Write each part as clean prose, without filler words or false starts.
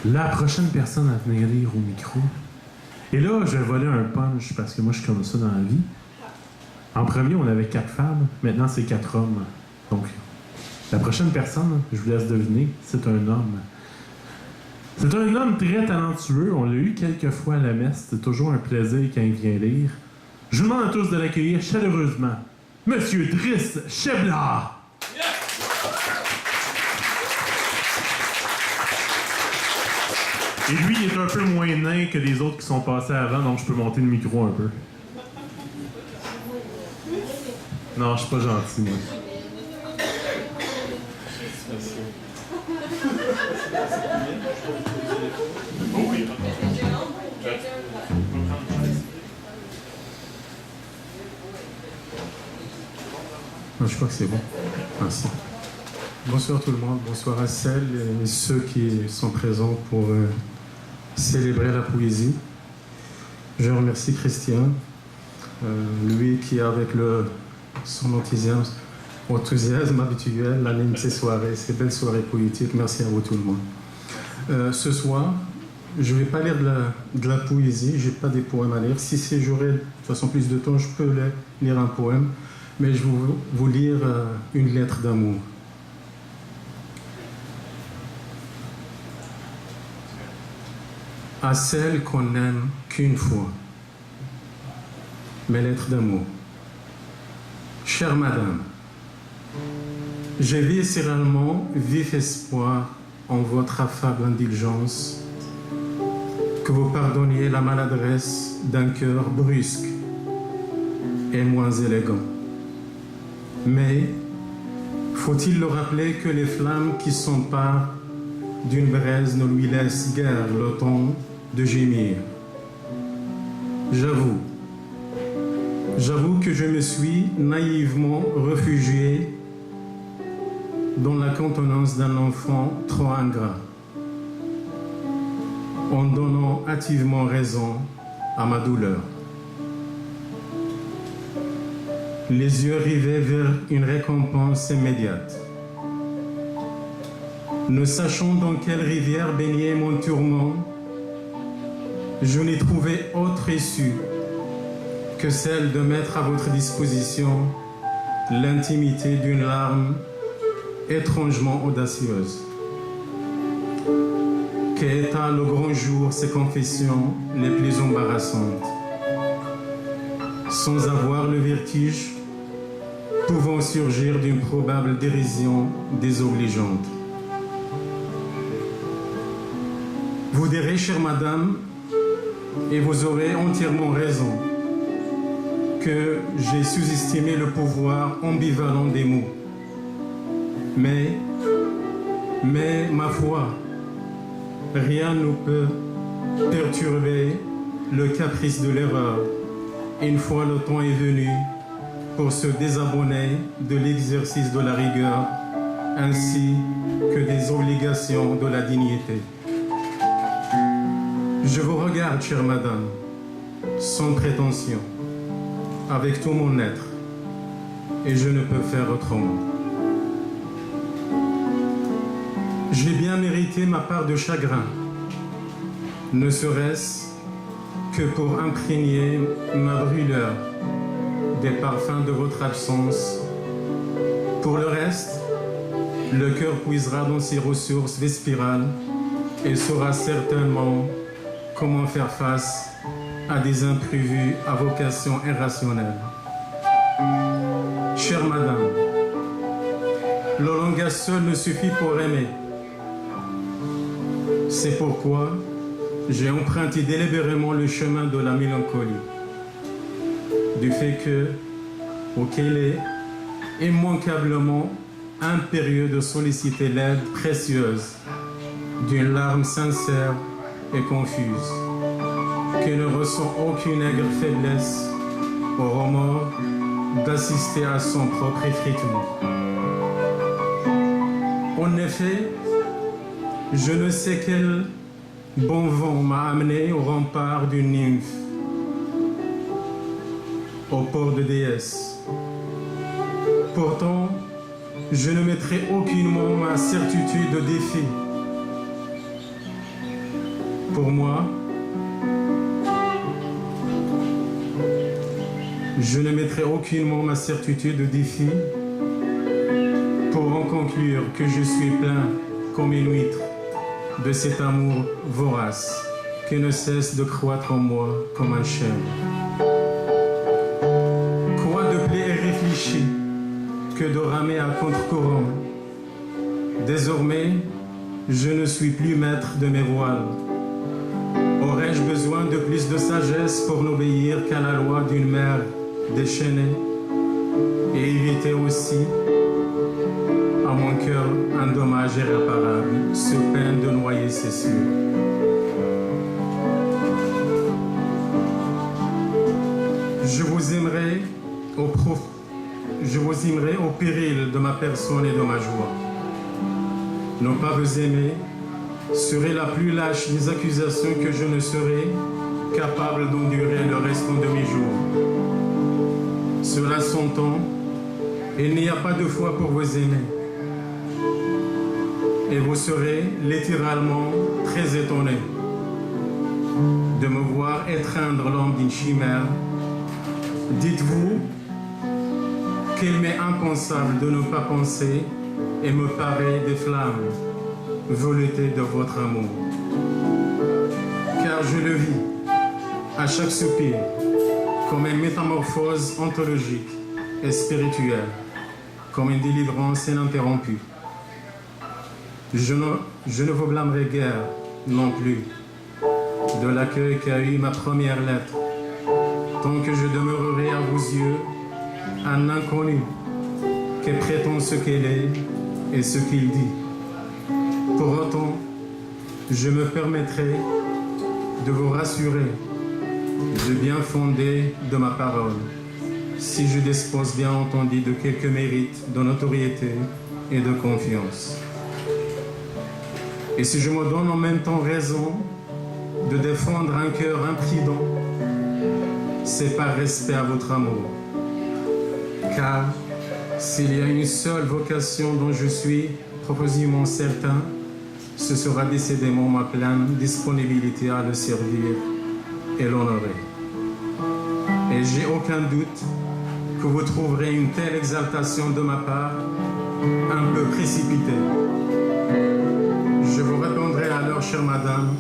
La prochaine personne à venir lire au micro. Et là, je vais voler un punch parce que moi, je suis comme ça dans la vie. En premier, on avait 4 femmes. Maintenant, c'est 4 hommes. Donc, la prochaine personne, je vous laisse deviner, c'est un homme. C'est un homme très talentueux. On l'a eu quelques fois à la messe. C'est toujours un plaisir quand il vient lire. Je vous demande à tous de l'accueillir chaleureusement. Monsieur Driss Chebla! Et lui, il est un peu moins nain que les autres qui sont passés avant, donc je peux monter le micro un peu. Non, je suis pas gentil, moi. Non, je crois que c'est bon. Merci. Bonsoir tout le monde, bonsoir à celles et ceux qui sont présents pour célébrer la poésie. Je remercie Christian, lui qui avec son enthousiasme habituel anime ces soirées, ces belles soirées poétiques. Merci à vous tout le monde. Ce soir, je ne vais pas lire de la poésie, je n'ai pas des poèmes à lire. Si j'aurais de toute façon plus de temps, je peux lire un poème, mais je vais vous lire une lettre d'amour. À celle qu'on n'aime qu'une fois. Mes lettres d'amour. Chère madame, j'ai viscéralement vif espoir en votre affable indulgence que vous pardonniez la maladresse d'un cœur brusque et moins élégant. Mais faut-il le rappeler que les flammes qui s'emparent d'une braise ne lui laissent guère le temps de gémir. J'avoue que je me suis naïvement réfugié dans la contenance d'un enfant trop ingrat, en donnant hâtivement raison à ma douleur. Les yeux rivés vers une récompense immédiate. Ne sachant dans quelle rivière baigner mon tourment, je n'ai trouvé autre issue que celle de mettre à votre disposition l'intimité d'une larme étrangement audacieuse. Qu'état le grand jour ses confessions les plus embarrassantes, sans avoir le vertige pouvant surgir d'une probable dérision désobligeante. Vous direz, chère madame, et vous aurez entièrement raison, que j'ai sous-estimé le pouvoir ambivalent des mots. Mais, ma foi, rien ne peut perturber le caprice de l'erreur, une fois le temps est venu pour se désabonner de l'exercice de la rigueur, ainsi que des obligations de la dignité. Je vous regarde, chère madame, sans prétention, avec tout mon être, et je ne peux faire autrement. J'ai bien mérité ma part de chagrin, ne serait-ce que pour imprégner ma brûleur des parfums de votre absence. Pour le reste, le cœur puisera dans ses ressources vespirales et saura certainement comment faire face à des imprévus à vocation irrationnelle. Chère madame, le langage seul ne suffit pour aimer. C'est pourquoi j'ai emprunté délibérément le chemin de la mélancolie, du fait auquel est immanquablement impérieux de solliciter l'aide précieuse d'une larme sincère et confuse, qui ne ressent aucune aigre faiblesse au remords d'assister à son propre effritement. En effet, je ne sais quel bon vent m'a amené au rempart d'une nymphe, au port de déesse. Pourtant, je ne mettrai aucunement ma certitude au défi. Pour moi, je ne mettrai aucunement ma certitude au défi pour en conclure que je suis plein comme une huître de cet amour vorace qui ne cesse de croître en moi comme un chêne. Quoi de plus réfléchi que de ramer à contre-courant? Désormais, je ne suis plus maître de mes voiles. Aurais-je besoin de plus de sagesse pour n'obéir qu'à la loi d'une mer déchaînée et éviter aussi à mon cœur un dommage irréparable, sous peine de noyer ses cieux? Je vous aimerai au péril de ma personne et de ma joie. Ne pas vous aimer serait la plus lâche des accusations que je ne serais capable d'endurer le restant de mes jours. Cela s'entend, il n'y a pas de foi pour vous aimer. Et vous serez littéralement très étonné de me voir étreindre l'homme d'une chimère. Dites-vous qu'il m'est impensable de ne pas penser et me parer des flammes veloutées de votre amour. Car je le vis à chaque soupir comme une métamorphose ontologique et spirituelle, comme une délivrance ininterrompue. Je ne vous blâmerai guère non plus de l'accueil qu'a eu ma première lettre, tant que je demeurerai à vos yeux un inconnu qui prétend ce qu'elle est et ce qu'il dit. Pour autant, je me permettrai de vous rassurer du bien fondé de ma parole, si je dispose bien entendu de quelques mérites de notoriété et de confiance. Et si je me donne en même temps raison de défendre un cœur imprudent, c'est par respect à votre amour. Car s'il y a une seule vocation dont je suis profondément certain, ce sera décidément ma pleine disponibilité à le servir et l'honorer. Et j'ai aucun doute que vous trouverez une telle exaltation de ma part un peu précipitée. Je vous répondrai alors, chère madame,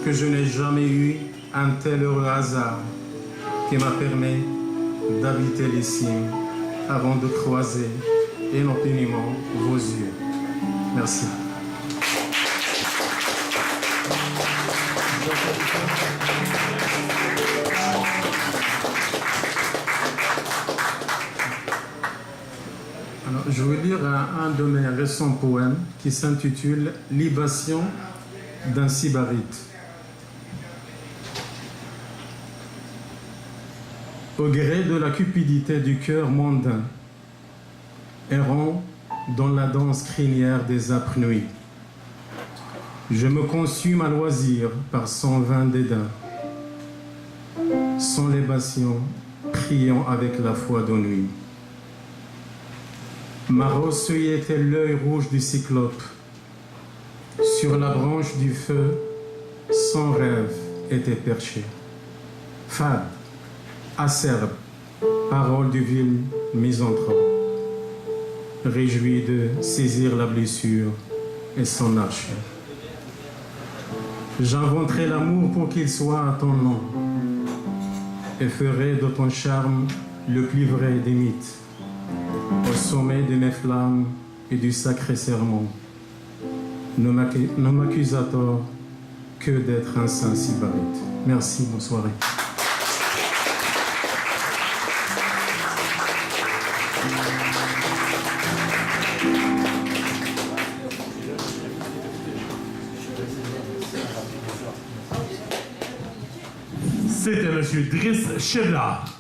que je n'ai jamais eu un tel heureux hasard qui m'a permis d'habiter les cimes avant de croiser inopinément vos yeux. Merci. Alors, je vais lire un de mes récents poèmes qui s'intitule « Libation d'un sybarite ». Au gré de la cupidité du cœur mondain, errant dans la danse crinière des âpres nuits, je me consume à loisir par son vain dédain, sans libation, priant avec la foi de nuit. Ma rose était l'œil rouge du cyclope, sur la branche du feu, son rêve était perché. Fade, acerbe, parole du vil misanthrope, réjoui de saisir la blessure et son archer. J'inventerai l'amour pour qu'il soit à ton nom et ferai de ton charme le plus vrai des mythes, au sommet de mes flammes et du sacré serment. Ne m'accuse à tort que d'être un saint sybarite. Merci, bonne soirée. C'était M. Driss Chevlard.